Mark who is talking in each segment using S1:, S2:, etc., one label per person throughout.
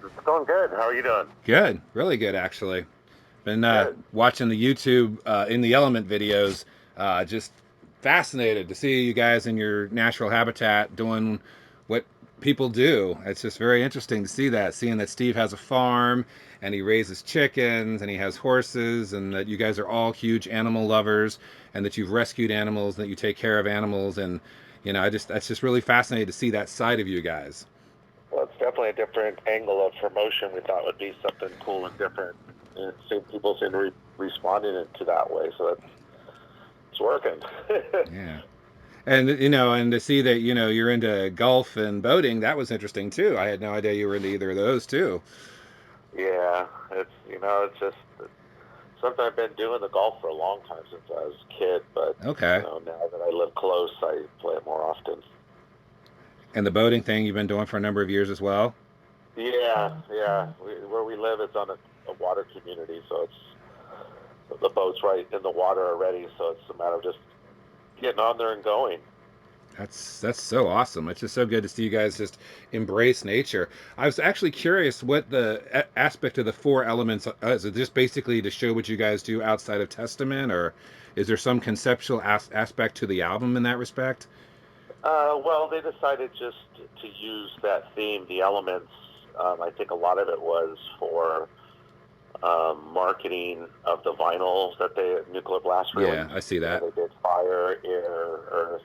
S1: It's going good. How are you doing?
S2: Good, really good actually. Been
S1: Good.
S2: watching the YouTube in the element videos. Just fascinated to see you guys in your natural habitat doing what people do. It's just very interesting to see that, seeing that Steve has a farm and he raises chickens and he has horses, and that you guys are all huge animal lovers, and that you've rescued animals, that you take care of animals, and I just that's just really fascinating to see that side of you guys.
S1: Well, it's definitely a different angle of promotion. We thought would be something cool and different, and people seem to responding it to that way. So it's working.
S2: Yeah. And and to see that you're into golf and boating, that was interesting too. I had no idea you were into either of those too.
S1: Yeah, it's just something I've been doing the golf for a long time since I was a kid. But
S2: Okay.
S1: now that I live close, I play it more often.
S2: And the boating thing you've been doing for a number of years as well.
S1: Yeah, yeah. Where we live, it's on a water community, so the boat's right in the water already. So it's a matter of just getting on there and going.
S2: That's so awesome. It's just so good to see you guys just embrace nature. I was actually curious what the aspect of the four elements is. It just basically to show what you guys do outside of Testament, or is there some conceptual aspect to the album in that respect?
S1: Well, they decided just to use that theme, the elements. I think a lot of it was for marketing of the vinyls that they Nuclear Blast
S2: Yeah,
S1: released.
S2: I see that.
S1: They did fire, air, earth,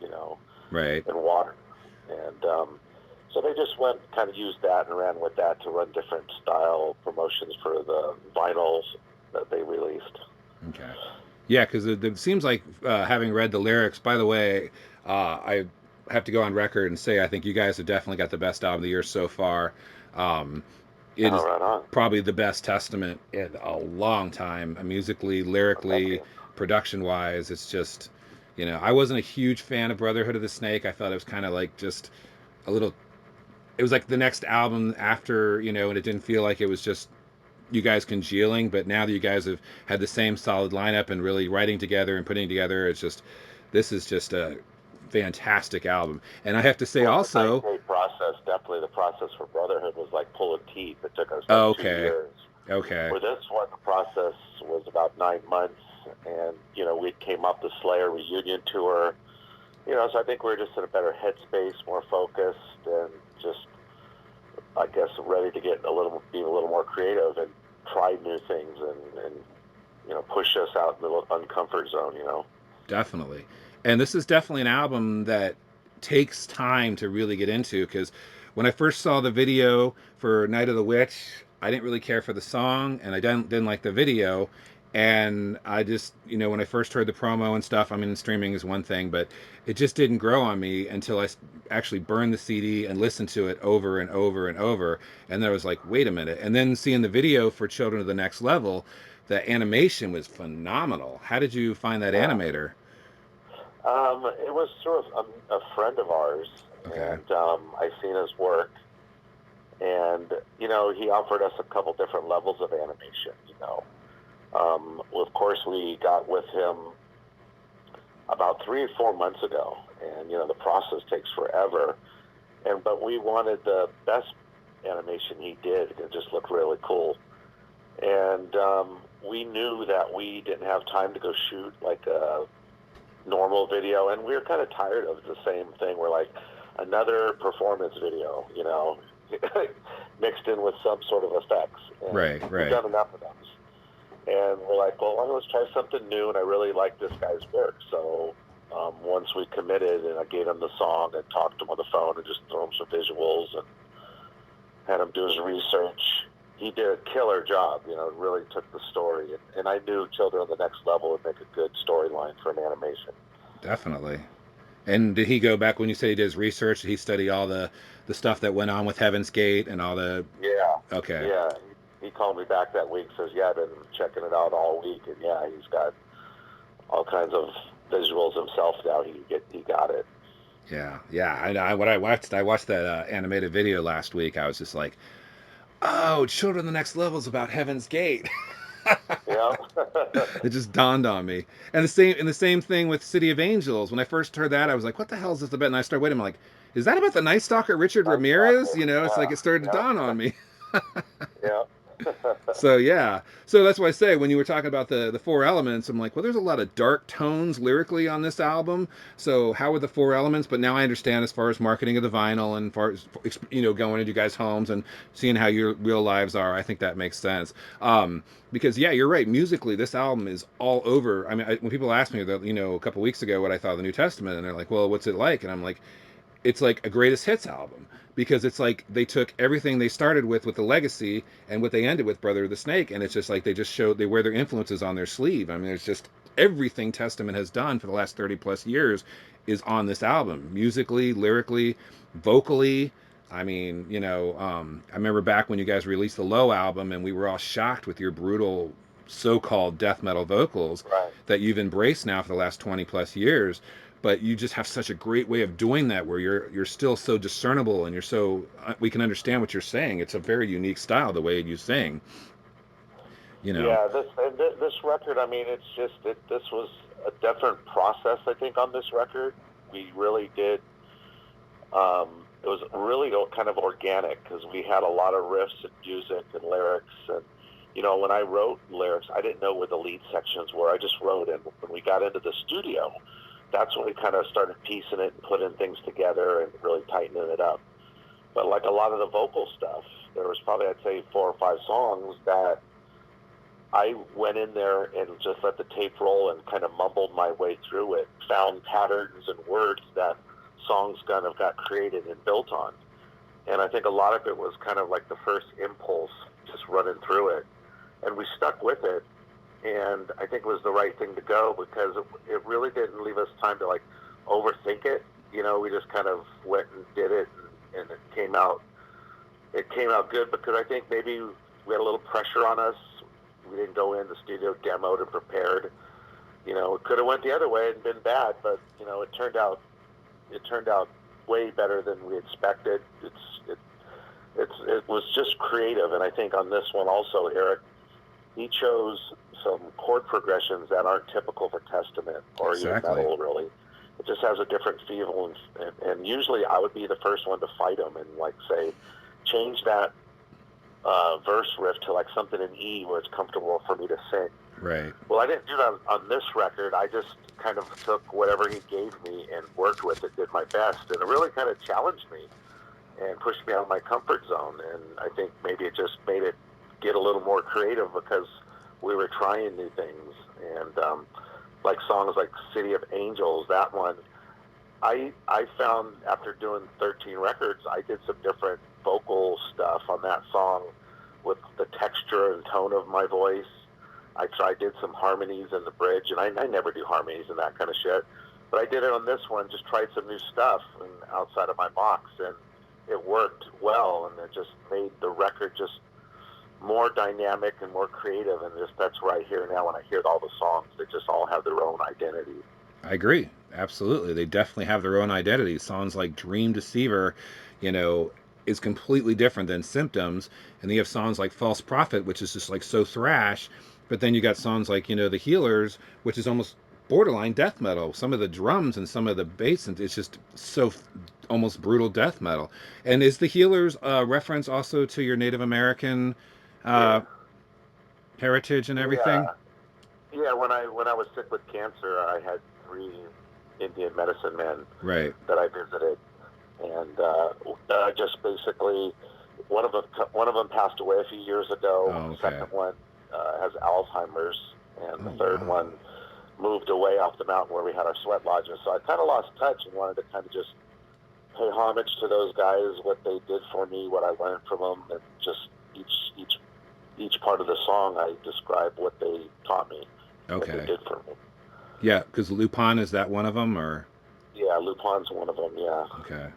S1: you know,
S2: Right.
S1: and water, and so they just went kind of used that and ran with that to run different style promotions for the vinyls that they released.
S2: Okay. Yeah, because it seems like having read the lyrics. By the way, I have to go on record and say I think you guys have definitely got the best album of the year so far. Um, it
S1: Oh,
S2: is
S1: right on.
S2: probably the best Testament in a long time, musically,
S1: Well, thank
S2: lyrically,
S1: you.
S2: production wise. It's just, I wasn't a huge fan of Brotherhood of the Snake. I thought it was kind of like just a little. It was like the next album after, and it didn't feel like it was just you guys congealing. But now that you guys have had the same solid lineup and really writing together and putting together, it's just this is just a fantastic album. And I have to say
S1: Well, it's a
S2: also,
S1: 9-day process. Definitely, the process for Brotherhood was like pulling teeth. It took us like
S2: oh,
S1: two
S2: okay,
S1: years.
S2: okay,
S1: For this one, the process was about 9 months, and we came up the Slayer reunion tour. So I think we're just in a better headspace, more focused, and just I guess ready to be a little more creative and try new things and push us out in the uncomfort zone.
S2: definitely. And this is definitely an album that takes time to really get into, because when I first saw the video for Night of the Witch, I didn't really care for the song, and I didn't like the video. And I just, when I first heard the promo and stuff, I mean, streaming is one thing, but it just didn't grow on me until I actually burned the CD and listened to it over and over and over. And then I was like, wait a minute. And then seeing the video for Children of the Next Level, the animation was phenomenal. How did you find that
S1: Yeah.
S2: animator?
S1: It was through a friend of ours,
S2: Okay.
S1: and I seen his work, and he offered us a couple different levels of animation. Well, of course, we got with him about 3 or 4 months ago, and the process takes forever. But we wanted the best animation he did. It just looked really cool, and we knew that we didn't have time to go shoot like a normal video, and we were kind of tired of the same thing. We're like another performance video, mixed in with some sort of effects, and
S2: Right,
S1: we've
S2: right.
S1: done enough of those. And we're like, well, let's try something new. And I really like this guy's work. So once we committed, and I gave him the song and talked to him on the phone and just threw him some visuals and had him do his research, he did a killer job. Really took the story. And I knew Children of the Next Level would make a good storyline for an animation.
S2: Definitely. And did he go back when you say he did his research? Did he study all the stuff that went on with Heaven's Gate and all the?
S1: Yeah,
S2: Okay.
S1: yeah. He called me back that week. Says, "Yeah, I've been checking it out all week, and yeah, he's got all kinds of visuals himself now. He got it."
S2: Yeah, yeah. What I watched that animated video last week. I was just like, oh, Children of the Next Level is about Heaven's Gate.
S1: Yeah.
S2: It just dawned on me. And the same thing with City of Angels. When I first heard that, I was like, what the hell is this about? And I started waiting. I'm like, is that about the Night Stalker Richard
S1: Night
S2: Ramirez?
S1: Stalker.
S2: It's like it started to
S1: Yeah.
S2: dawn on me.
S1: Yeah.
S2: So yeah, so that's why I say when you were talking about the four elements, I'm like, well, there's a lot of dark tones lyrically on this album. So how would the four elements? But now I understand as far as marketing of the vinyl and far as going into you guys' homes and seeing how your real lives are. I think that makes sense. Because yeah, you're right. Musically, this album is all over. I mean, when people ask me that, a couple weeks ago what I thought of the New Testament, and they're like, well, what's it like? And I'm like, it's like a greatest hits album because it's like they took everything they started with the legacy and what they ended with Brother of the Snake, and it's just like they wear their influences on their sleeve. I mean, it's just everything Testament has done for the last 30 plus years is on this album, musically, lyrically, vocally. I mean, I remember back when you guys released the Low album and we were all shocked with your brutal so-called death metal vocals
S1: Right.
S2: that you've embraced now for the last 20 plus years. But you just have such a great way of doing that where you're still so discernible and you're so we can understand what you're saying. It's a very unique style the way you sing, you know.
S1: Yeah, this record, I mean, it's just this was a different process, I think, on this record. We really did. It was really kind of organic because we had a lot of riffs and music and lyrics. And when I wrote lyrics, I didn't know where the lead sections were. I just wrote, and when we got into the studio, that's when we kind of started piecing it and putting things together and really tightening it up. But like a lot of the vocal stuff, there was probably, I'd say, 4 or 5 songs that I went in there and just let the tape roll and kind of mumbled my way through it, found patterns and words that songs kind of got created and built on. And I think a lot of it was kind of like the first impulse, just running through it. And we stuck with it. And I think it was the right thing to go because it really didn't leave us time to like overthink it. We just kind of went and did it, and it came out. It came out good because I think maybe we had a little pressure on us. We didn't go in the studio demoed and prepared. It could have went the other way and been bad, but it turned out way better than we expected. It was just creative, and I think on this one also, Eric, he chose some chord progressions that aren't typical for Testament or even
S2: Exactly.
S1: metal, really. It just has a different feel, and usually I would be the first one to fight him and like say, change that verse riff to like something in E where it's comfortable for me to sing.
S2: Right.
S1: Well, I didn't do that on this record. I just kind of took whatever he gave me and worked with it, did my best, and it really kind of challenged me and pushed me out of my comfort zone. And I think maybe it just made it get a little more creative because we were trying new things. And like songs like City of Angels, that one, I found after doing 13 records, I did some different vocal stuff on that song with the texture and tone of my voice. I did some harmonies in the bridge, and I never do harmonies and that kind of shit. But I did it on this one, just tried some new stuff and outside of my box, and it worked well, and it just made the record just more dynamic and more creative. And just that's what I hear now when I hear all the songs. They just all have their own identity.
S2: I agree. Absolutely. They definitely have their own identity. Songs like Dream Deceiver, you know, is completely different than Symptoms. And then you have songs like False Prophet, which is just like so thrash. But then you got songs like, The Healers, which is almost borderline death metal. Some of the drums and some of the bass, and it's just so almost brutal death metal. And is The Healers a reference also to your Native American uh,
S1: Yeah,
S2: heritage and everything?
S1: yeah, yeah. When I was sick with cancer, I had 3 Indian medicine men
S2: Right.
S1: that I visited, and just basically one of them passed away a few years ago.
S2: Oh,
S1: The
S2: okay.
S1: second one has Alzheimer's, and the
S2: Oh,
S1: third
S2: wow.
S1: one moved away off the mountain where we had our sweat lodges. So I kind of lost touch and wanted to kind of just pay homage to those guys, what they did for me, what I learned from them, and just each part of the song I describe what they taught me, what they
S2: Okay.
S1: did for me.
S2: Yeah, because Lupin is that one of them, or
S1: Yeah, Lupin's one of them. Yeah.
S2: okay.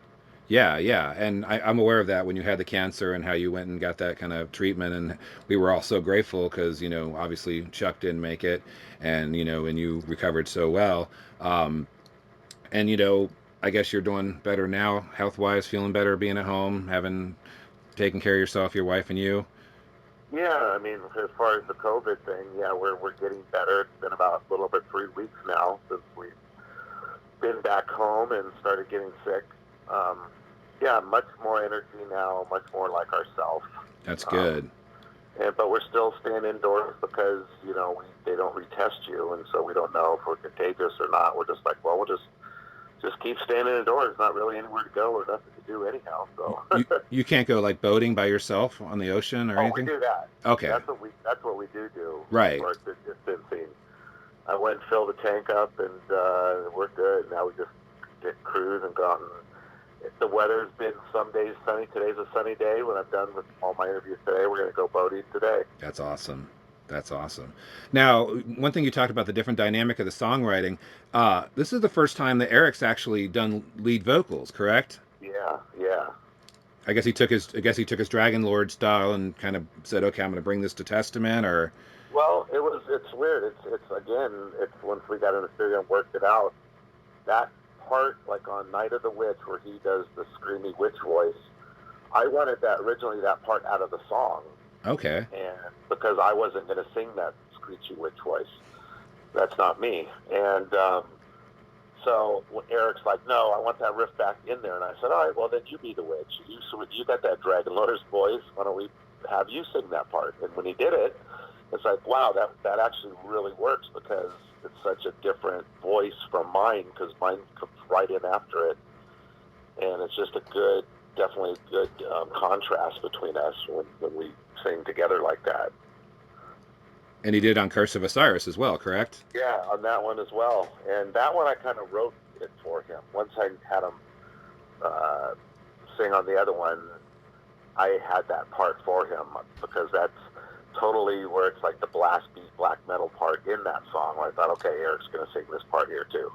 S2: Yeah, yeah, and I'm aware of that when you had the cancer and how you went and got that kind of treatment, and we were all so grateful because obviously Chuck didn't make it, and and you recovered so well, um, and I guess you're doing better now, health wise, feeling better, being at home, having taken care of yourself, your wife, and you.
S1: Yeah, I mean, as far as the COVID thing, yeah, we're getting better. It's been about a little bit 3 weeks now since we've been back home and started getting sick. Um, Yeah, much more energy now, much more like ourselves.
S2: That's
S1: Um,
S2: good.
S1: but we're still staying indoors because they don't retest you, and so we don't know if we're contagious or not. We're just like, well, we'll just keep staying indoors. Not really anywhere to go or nothing to do anyhow. So,
S2: You can't go like boating by yourself on the ocean or
S1: oh, we
S2: anything?
S1: do that.
S2: Okay.
S1: That's what we do as
S2: Right.
S1: far as the distancing. I went and filled the tank up, and we're good. Now we just get cruise and go out. And the weather's been some days sunny. Today's a sunny day. When I'm done with all my interviews today, we're going to go boating today.
S2: That's awesome. That's awesome. Now, one thing you talked about the different dynamic of the songwriting. This is the first time that Eric's actually done lead vocals, correct?
S1: Yeah, yeah.
S2: I guess he took his Dragon Lord style and kind of said, "Okay, I'm going to bring this to Testament." Or
S1: Well, it's weird. It's again, it's once we got in the studio and worked it out. That part, like on Night of the Witch, where he does the screamy witch voice, I wanted that originally that part out of the song,
S2: okay,
S1: and because I wasn't going to sing that screechy witch voice, that's not me. And so Eric's like, no, I want that riff back in there, and I said, all right, well then you be the witch. You got that Dragon Lord's voice. Why don't we have you sing that part? And when he did it, it's like, wow, that actually really works because it's such a different voice from mine because mine comes right in after it, and it's just a good, definitely a good contrast between us when we sing together like that.
S2: and he did on Curse of Osiris as well, correct?
S1: Yeah, on that one as well, and that one I kind of wrote it for him. Once I had him uh, sing on the other one, I had that part for him because that's totally where it's like the blast beat black metal part in that song. Where I thought, okay, Eric's going to sing this part here too.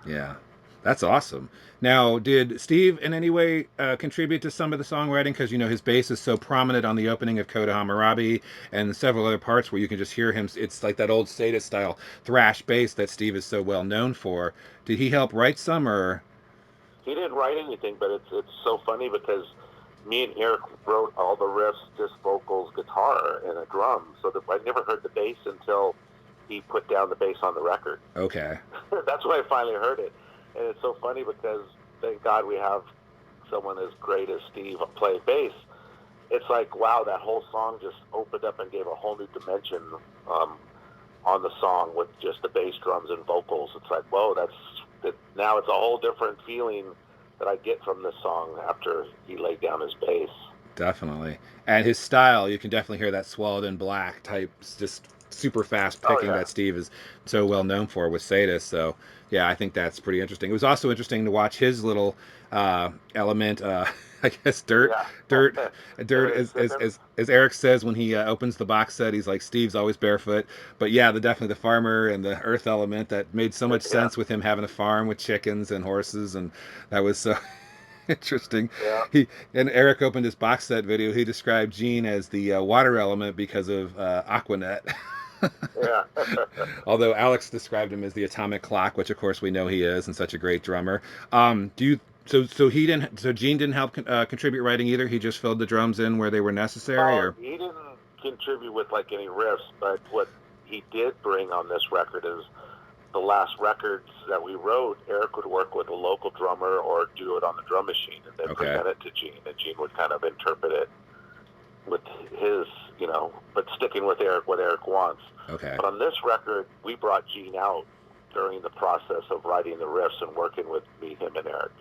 S2: Yeah, that's awesome. Now, did Steve in any way contribute to some of the songwriting? Because his bass is so prominent on the opening of Coda Hammurabi and several other parts where you can just hear him. It's like that old Sadist style thrash bass that Steve is so well known for. Did he help write some, or
S1: He didn't write anything, but it's so funny because me and Eric wrote all the riffs, just vocals, guitar, and a drum. So that I never heard the bass until he put down the bass on the record.
S2: okay?
S1: That's when I finally heard it, and it's so funny because thank God we have someone as great as Steve play bass. It's like wow, that whole song just opened up and gave a whole new dimension um, on the song with just the bass drums and vocals. It's like whoa, now it's a whole different feeling that I get from this song after he laid down his bass.
S2: Definitely. And his style, you can definitely hear that swallowed in black type, just super fast
S1: Oh
S2: picking
S1: yeah,
S2: that Steve is so well known for with Sadis. So, yeah, I think that's pretty interesting. It was also interesting to watch his little element, I guess,
S1: yeah.
S2: dirt,
S1: Him
S2: dirt,
S1: and his chickens.
S2: as Eric says when he opens the box set, he's like, Steve's always barefoot. But yeah, definitely the farmer and the earth element that made so much
S1: Yeah,
S2: sense with him having a farm with chickens and horses. And that was so interesting.
S1: yeah,
S2: He and Eric opened his box set video. He described Gene as the water element because of Aquanet.
S1: yeah.
S2: Although Alex described him as the atomic clock, which of course we know he is, and such a great drummer. Do you? So he didn't. So Gene didn't help contribute writing either. He just filled the drums in where they were necessary,
S1: Well,
S2: or
S1: he didn't contribute with like any riffs, but what he did bring on this record is the last records that we wrote, Eric would work with a local drummer or do it on the drum machine and then
S2: okay,
S1: present it to Gene, and Gene would kind of interpret it with his, but sticking with Eric what Eric wants.
S2: okay,
S1: But on this record, we brought Gene out during the process of writing the riffs and working with me, him, and Eric.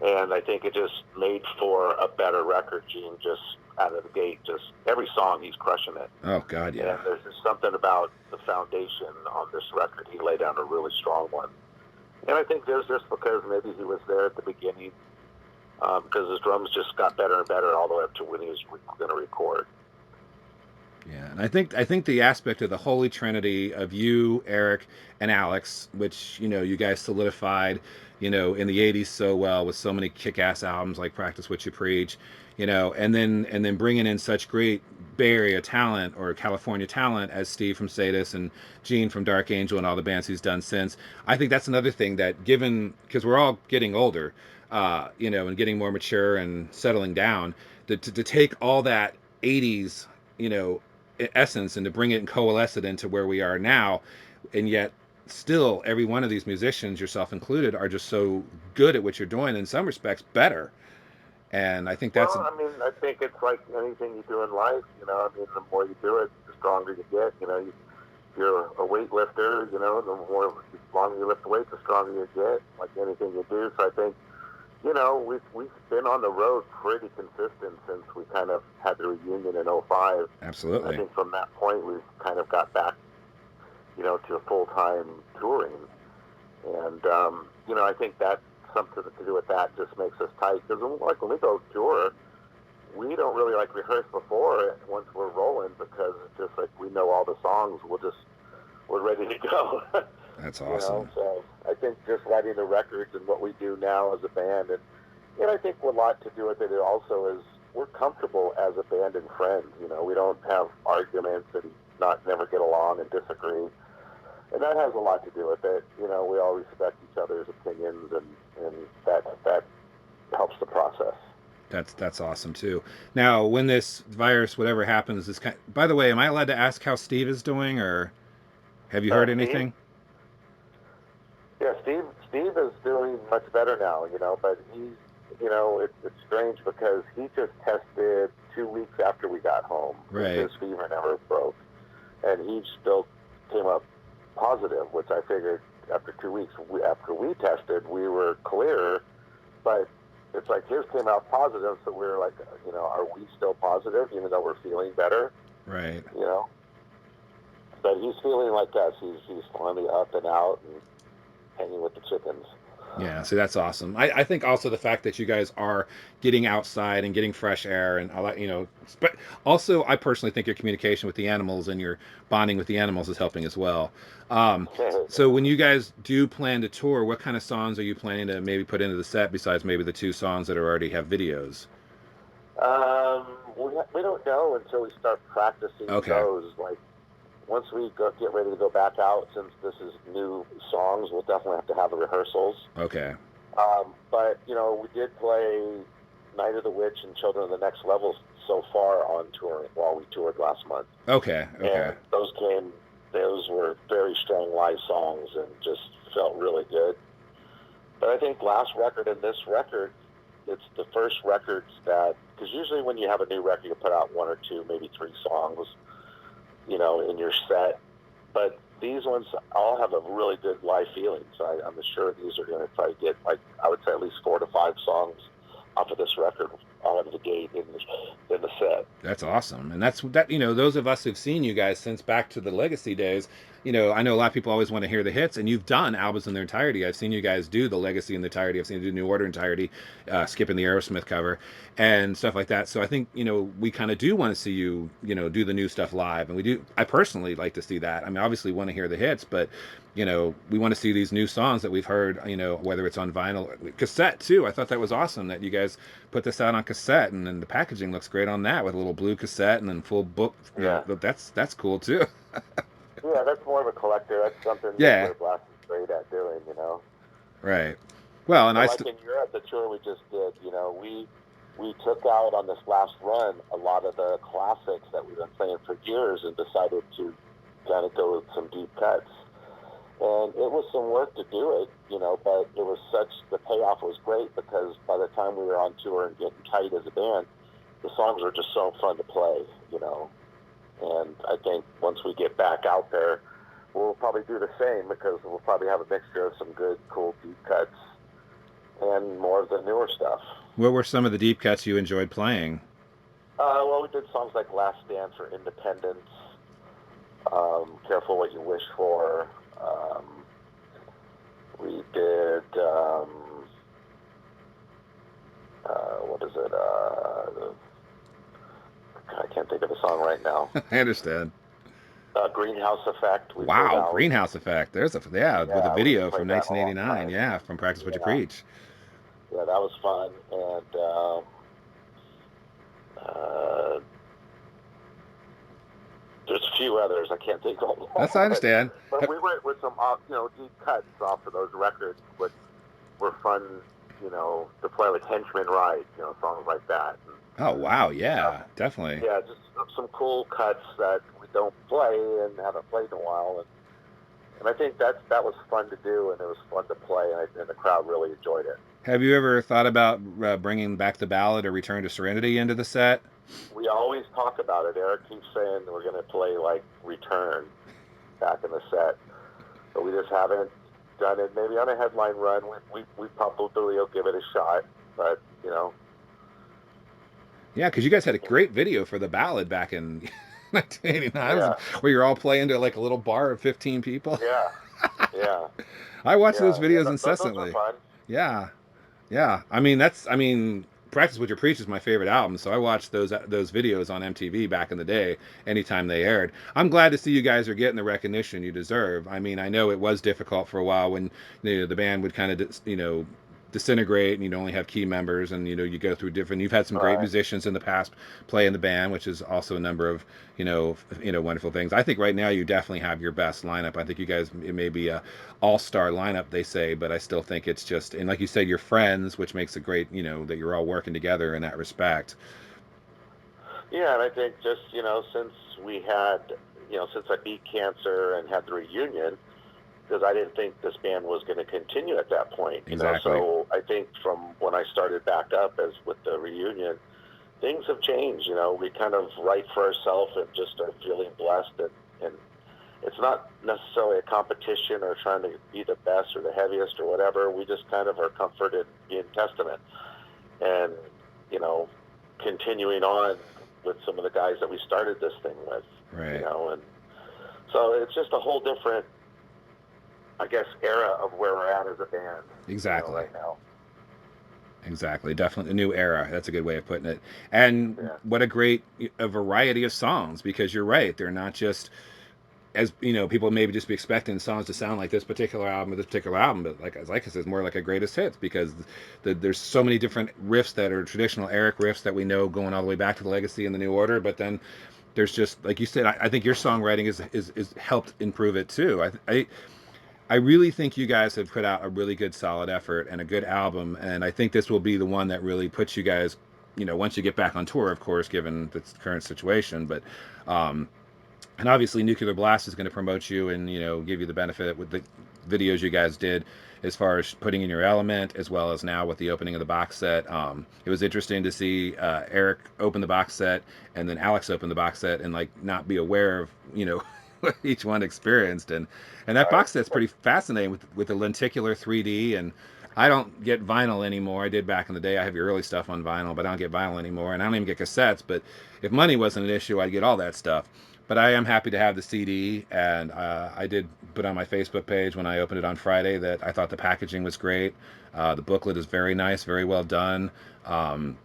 S1: And I think it just made for a better record. Gene just out of the gate, just every song he's crushing it.
S2: oh God, yeah,
S1: And there's just something about the foundation on this record. He laid down a really strong one. And I think there's just because maybe he was there at the beginning, because his drums just got better and better all the way up to when he was going to record.
S2: yeah. And I think the aspect of the holy trinity of you, Eric, and Alex, which you guys solidified, in the '80s so well with so many kick-ass albums like Practice What You Preach, and then bringing in such great Bay Area talent or California talent as Steve from Sadis and Gene from Dark Angel and all the bands he's done since. I think that's another thing that, given because we're all getting older, and getting more mature and settling down, to take all that '80s, you know, essence and to bring it and coalesce it into where we are now, and yet still every one of these musicians, yourself included, are just so good at what you're doing. In some respects, better. And I think that's
S1: Well, I mean, I think it's like anything you do in life. I mean, the more you do it, the stronger you get. You're a weightlifter. The longer you lift the weight, the stronger you get. Like anything you do. So I think we've been on the road pretty consistent since we kind of had the reunion in '05. I
S2: absolutely.
S1: think from that point we've kind of got back, to full time touring, and I think that something to do with that just makes us tight because like when we go tour, we don't really like rehearse before once we're rolling because it's just like we know all the songs. We're ready to go.
S2: That's awesome.
S1: So I think just writing the records and what we do now as a band, and I think a lot to do with it also is we're comfortable as a band and friends. We don't have arguments and not never get along and disagree, and that has a lot to do with it. We all respect each other's opinions, and that helps the process.
S2: That's awesome too. Now, when this virus, whatever happens, is kind. By the way, am I allowed to ask how Steve is doing, or have you heard
S1: Steve,
S2: anything?
S1: yeah, Steve is doing much better now. But it's strange because he just tested 2 weeks after we got home.
S2: Right.
S1: His fever never broke, and he still came up positive, which I figured after 2 weeks, after we tested, we were clear. But it's like his came out positive, so we were like, are we still positive, even though we're feeling better?
S2: Right.
S1: You know, but he's feeling like us. He's finally up and out and hanging with the chickens.
S2: Yeah, so that's awesome. I think also the fact that you guys are getting outside and getting fresh air and all that, but also I personally think your communication with the animals and your bonding with the animals is helping as well. Um, so when you guys do plan to tour, what kind of songs are you planning to maybe put into the set besides maybe the two songs that already have videos?
S1: We don't know until we start practicing
S2: Okay.
S1: those. Like once we get ready to go back out, since this is new songs, we'll definitely have to have the rehearsals.
S2: Okay.
S1: But we did play Night of the Witch and Children of the Next Level so far on tour while we toured last month,
S2: Okay. Okay.
S1: and those were very strong live songs and just felt really good. But I think last record and this record, it's the first records that, because usually when you have a new record, you put out one or two, maybe three songs, in your set. But these ones all have a really good live feeling. So I'm sure these are going to try to get, like, I would say at least 4 to 5 songs off of this record out of the gate in the set.
S2: That's awesome. And that's that, those of us who've seen you guys since back to the Legacy days, I know a lot of people always want to hear the hits, and you've done albums in their entirety. I've seen you guys do the Legacy in the entirety. I've seen you do New Order entirety, skipping the Aerosmith cover and stuff like that. So I think, we kind of do want to see you, do the new stuff live. And we do, I personally like to see that. I mean, obviously want to hear the hits, but, we want to see these new songs that we've heard, whether it's on vinyl, cassette too. I thought that was awesome that you guys put this out on cassette, and then the packaging looks great on that with a little blue cassette and then full book.
S1: Yeah.
S2: That's cool too.
S1: Yeah, that's more of a collector. That's something
S2: Yeah.
S1: Nuclear Blast is great at doing.
S2: Right. Well, and
S1: But
S2: I
S1: like in Europe, the tour we just did, we took out on this last run a lot of the classics that we've been playing for years and decided to kind of go with some deep cuts. And it was some work to do it, but it was the payoff was great because by the time we were on tour and getting tight as a band, the songs were just so fun to play. And I think once we get back out there, we'll probably do the same because we'll probably have a mixture of some good, cool deep cuts and more of the newer stuff.
S2: what were some of the deep cuts you enjoyed playing?
S1: Well, we did songs like Last Dance for Independence, Careful What You Wish For. We did, what is it? I can't think of the song right now.
S2: I understand.
S1: Greenhouse Effect, we played
S2: Wow,
S1: out.
S2: Greenhouse Effect. There's with a
S1: Yeah, we
S2: video from
S1: played that a long
S2: 1989.
S1: time.
S2: Yeah, from Practice What You
S1: Yeah,
S2: Preach.
S1: yeah, that was fun. And uh, there's a few others I can't think of.
S2: That's I understand.
S1: But we went with some, deep cuts off of those records, which were fun, to play like Henchman Ride, songs like that. And,
S2: Oh wow,
S1: uh,
S2: yeah, definitely.
S1: yeah, just some cool cuts that we don't play and haven't played in a while. And I think that was fun to do, and it was fun to play, and the crowd really enjoyed it.
S2: Have you ever thought about bringing back the ballad or Return to Serenity into the set?
S1: We always talk about it. Eric keeps saying we're going to play like Return back in the set, but we just haven't done it. Maybe on a headline run, we probably will give it a shot. But
S2: Yeah, because you guys had a great video for the ballad back in 1989,
S1: yeah,
S2: where you're all playing to like a little bar of 15 people.
S1: yeah, yeah,
S2: I watch those
S1: yeah.
S2: videos
S1: Those are
S2: incessantly.
S1: fun.
S2: Yeah, yeah. I mean, Practice What You Preach is my favorite album, so I watched those videos on MTV back in the day, anytime they aired. I'm glad to see you guys are getting the recognition you deserve. I mean, I know it was difficult for a while when the band would kind of disintegrate and you'd only have key members, and you go through different. You've had some
S1: All
S2: great
S1: right.
S2: musicians in the past play in the band, which is also a number of wonderful things. I think right now you definitely have your best lineup. I think you guys, it may be a all-star lineup, they say, but I still think it's just, and like you said, you're friends, which makes it great, that you're all working together in that respect.
S1: Yeah, and I think just since we had since I beat cancer and had the reunion, because I didn't think this band was going to continue at that point.
S2: Exactly.
S1: So I think from when I started back up as with the reunion, things have changed. We kind of write for ourselves and just are feeling blessed, and it's not necessarily a competition or trying to be the best or the heaviest or whatever. We just kind of are comforted in Testament and you know continuing on with some of the guys that we started this thing with,
S2: Right.
S1: and so it's just a whole different, I guess, era of where we're at as a band,
S2: Exactly.
S1: right now.
S2: Exactly. Definitely a new era. That's a good way of putting it. And
S1: Yeah.
S2: what a great a variety of songs, because you're right. They're not just, as people maybe just be expecting songs to sound like this particular album or this particular album, but like I said, it's more like a greatest hits, because there's so many different riffs that are traditional Eric riffs that we know going all the way back to the Legacy and the New Order. But then there's just, like you said, I think your songwriting is helped improve it too. I really think you guys have put out a really good solid effort and a good album, and I think this will be the one that really puts you guys, once you get back on tour, of course, given the current situation. But um, and obviously Nuclear Blast is going to promote you and give you the benefit with the videos you guys did as far as putting in your element, as well as now with the opening of the box set. It was interesting to see Eric open the box set and then Alex open the box set and like not be aware of what each one experienced, and that
S1: Right.
S2: box set's pretty fascinating with the lenticular 3D. And I don't get vinyl anymore. I did back in the day. I have your early stuff on vinyl, but I don't get vinyl anymore, and I don't even get cassettes. But if money wasn't an issue, I'd get all that stuff. But I am happy to have the CD, and I did put on my Facebook page when I opened it on Friday that I thought the packaging was great. The booklet is very nice, very well done. Um,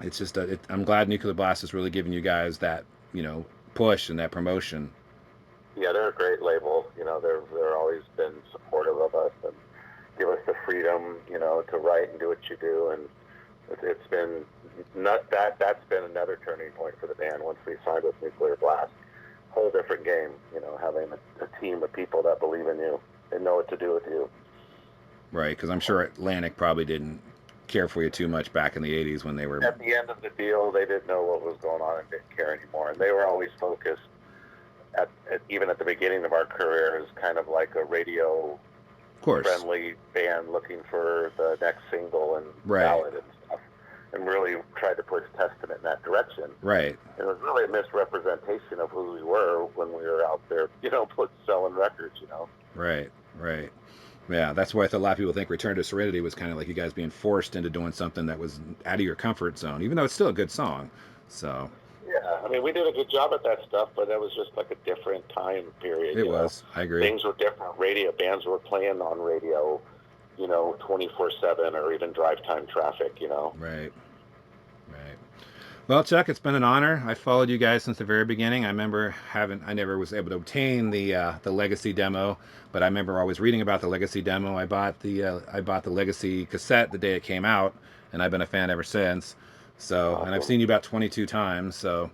S2: it's just I'm glad Nuclear Blast is really giving you guys that push and that promotion.
S1: Yeah, they're a great label. They're always been supportive of us and give us the freedom, to write and do what you do. And it's been not that's been another turning point for the band once we signed with Nuclear Blast. Whole different game, having a team of people that believe in you and know what to do with you.
S2: Right, because I'm sure Atlantic probably didn't care for you too much back in the 80s when they were.
S1: At the end of the deal, they didn't know what was going on and didn't care anymore. And they were always focused even at the beginning of our career as kind of like a radio
S2: Of course.
S1: friendly band looking for the next single and
S2: Right.
S1: ballad and stuff, and really tried to push Testament in that direction.
S2: Right.
S1: It was really a misrepresentation of who we were when we were out there, selling records.
S2: Right. Right. Yeah, that's why I thought a lot of people think Return to Serenity was kind of like you guys being forced into doing something that was out of your comfort zone, even though it's still a good song. So
S1: Yeah, I mean, we did a good job at that stuff, but it was just like a different time period.
S2: it was. I agree.
S1: Things were different. Radio bands were playing on radio, 24/7, or even drive time traffic.
S2: Right. Right. Well, Chuck, it's been an honor. I followed you guys since the very beginning. I never was able to obtain the Legacy demo, but I remember always reading about the Legacy demo. I bought the Legacy cassette the day it came out, and I've been a fan ever since. So, and I've
S1: Awesome.
S2: seen you about 22 times. So,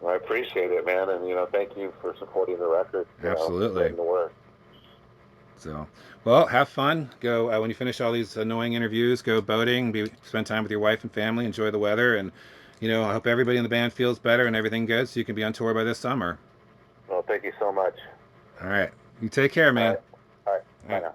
S1: Well, I appreciate it, man, and thank you for supporting the record.
S2: absolutely.
S1: Spreading the word.
S2: So, well, have fun. Go when you finish all these annoying interviews. Go boating. Spend time with your wife and family. Enjoy the weather, and I hope everybody in the band feels better and everything good, so you can be on tour by this summer.
S1: Well, thank you so much.
S2: All right, you take care,
S1: All
S2: man.
S1: right. All right.
S2: All
S1: Bye
S2: right.
S1: now.